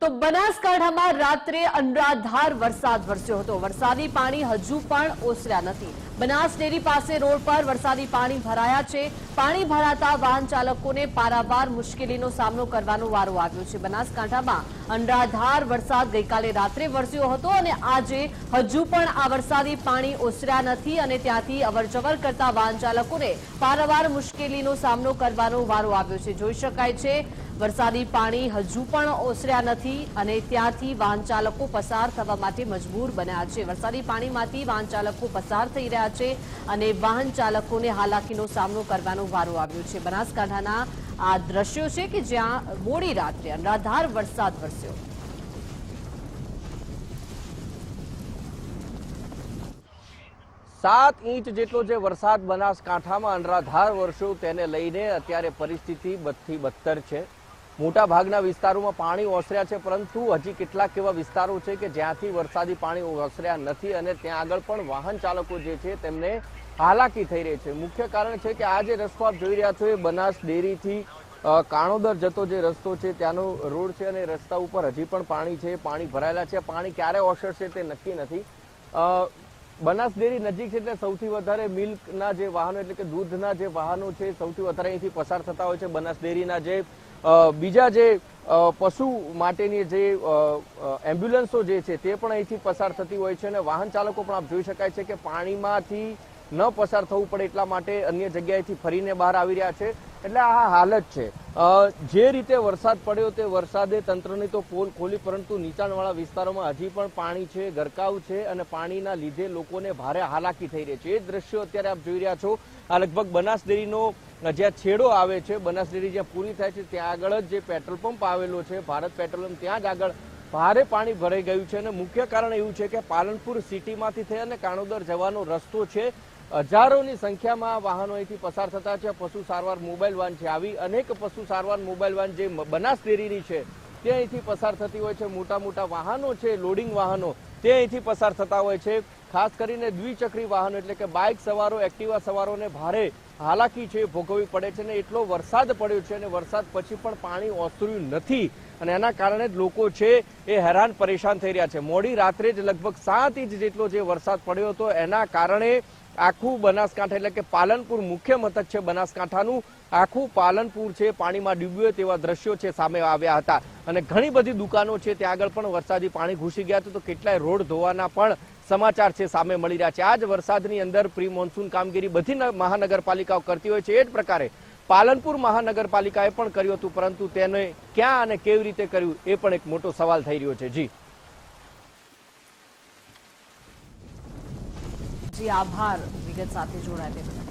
તો બનાસકાંઠામાં રાત્રે અનરાધાર વરસાદ વરસ્યો હતો। વરસાદી પાણી હજુ પણ ઓસર્યા નથી। બનાસ ડેરી પાસે રોડ પર વરસાદી પાણી ભરાયા છે। પાણી ભરાતા વાહન ચાલકોને પારાવાર મુશ્કેલીનો સામનો કરવાનો વારો આવ્યો છે। બનાસકાંઠામાં અનરાધાર વરસાદ ગઈકાલે રાત્રે વરસ્યો હતો અને આજે હજુ પણ આ વરસાદી પાણી ઓસર્યા નથી અને ત્યાંથી અવરજવર કરતા વાહન ચાલકોને પારાવાર મુશ્કેલીનો સામનો કરવાનો વારો આવ્યો છે। જોઈ શકાય છે વરસાદી પાણી હજુ પણ ઓસર્યા નથી અને ત્યાંથી વાહન ચાલકો પસાર થવા માટે મજબૂર બન્યા છે। વરસાદી પાણીમાંથી વાહન ચાલકો પસાર થઈ રહ્યા છે અને વાહન ચાલકોને હાલાકીનો સામનો કરવાનો વારો આવ્યો છે। બનાસકાંઠાના આ દ્રશ્યો છે કે જ્યાં મોડી રાત્રે અનરાધાર વરસાદ વરસ્યો। 7 ઇંચ જેટલો જે વરસાદ બનાસકાંઠામાં અનરાધાર વરસ્યો તેને લઈને અત્યારે પરિસ્થિતિ બદથી બદતર છે। મોટા ભાગના વિસ્તારોમાં પાણી ઓસર્યા છે, પરંતુ હજી કેટલાક એવા વિસ્તારો છે કે જ્યાંથી વરસાદી પાણી ઓસર્યા નથી અને ત્યાં આગળ પણ વાહન ચાલકો જે છે તેમને હાલાકી થઈ રહી છે। મુખ્ય કારણ છે કે આ જે રસ્તો આપ જોઈ રહ્યા છો એ બનાસ ડેરીથી કાણોદર જતો જે રસ્તો છે ત્યાંનો રોડ છે અને રસ્તા ઉપર હજી પણ પાણી છે, પાણી ભરાયેલા છે। પાણી ક્યારે ઓસરશે તે નક્કી નથી। બનાસ ડેરી નજીક છે એટલે સૌથી વધારે મિલ્કના જે વાહનો એટલે કે દૂધના જે વાહનો છે સૌથી વધારે અહીંથી પસાર થતા હોય છે। બનાસ ડેરીના જે બીજા જે પશુ માટેની જે એમ્બ્યુલન્સો જે છે તે પણ અહીંથી પસાર થતી હોય છે અને વાહન ચાલકો પણ આપ જોઈ શકાય છે કે પાણીમાંથી ન પસાર થવું પડે એટલા માટે અન્ય જગ્યાએથી ફરીને બહાર આવી રહ્યા છે। એટલે આ હાલત છે। જે રીતે વરસાદ પડ્યો તે વરસાદે તંત્રની તો પોલ ખોલી, પરંતુ નીચાણવાળા વિસ્તારોમાં હજી પણ પાણી છે, ગરકાવ છે અને પાણીના લીધે લોકોને ભારે હાલાકી થઈ રહી છે। એ દ્રશ્યો અત્યારે આપ જોઈ રહ્યા છો। આ લગભગ બનાસ ડેરીનો જ્યાં છેડો આવે છે, બનાસ ડેરી જ્યાં પૂરી થાય છે ત્યાં આગળ જ જે પેટ્રોલ પંપ આવેલો છે ભારત પેટ્રોલિયમ, ત્યાં જ આગળ ભારે પાણી ભરાઈ ગયું છે અને મુખ્ય કારણ એવું છે કે પાલનપુર સિટીમાંથી થઈ અને કાણોદર જવાનો રસ્તો છે। હજારોની સંખ્યામાં વાહનો અહીંથી પસાર થતા છે। પશુ સારવાર મોબાઈલ વાન છે, આવી અનેક પશુ સારવાર મોબાઈલ વાન જે બનાસ ડેરીની છે તે અહીંથી પસાર થતી હોય છે। મોટા મોટા વાહનો છે, લોડિંગ વાહનો, તે અહીંથી પસાર થતા હોય છે। ખાસ કરીને દ્વિચક્રી વાહનો એટલે કે બાઇક સવારો, એક્ટિવા સવારોને ભારે હાલાકી છે ભોગવવી પડે છે અને એટલો વરસાદ પડ્યો છે અને વરસાદ પછી પણ પાણી ઓસર્યું નથી અને એના કારણે જ લોકો છે એ હેરાન પરેશાન થઈ રહ્યા છે। મોડી રાત્રે જ લગભગ 7 ઇંચ જેટલો જે વરસાદ પડ્યો હતો એના કારણે આખું બનાસકાંઠા એટલે કે પાલનપુર મુખ્ય મથક છે બનાસકાંઠાનું, આખું પાલનપુર છે પાણીમાં ડૂબ્યું તેવા દ્રશ્યો છે સામે આવ્યા હતા અને ઘણી બધી દુકાનો છે ત્યાં આગળ પણ વરસાદી પાણી ઘૂસી ગયા તો કેટલાય રોડ ધોવાના પણ સમાચાર છે સામે મળી રહ્યા છે। આ જ વરસાદની અંદર પ્રી મોન્સૂન કામગીરી બધી મહાનગરપાલિકાઓ કરતી હોય છે, એ જ પ્રકારે પાલનપુર મહાનગરપાલિકાએ પણ કર્યું હતું, પરંતુ તેને ક્યાં અને કેવી રીતે કર્યું એ પણ એક મોટો સવાલ થઈ રહ્યો છે। જી આભાર વિગત સાથે જોડાયા તે બદલ।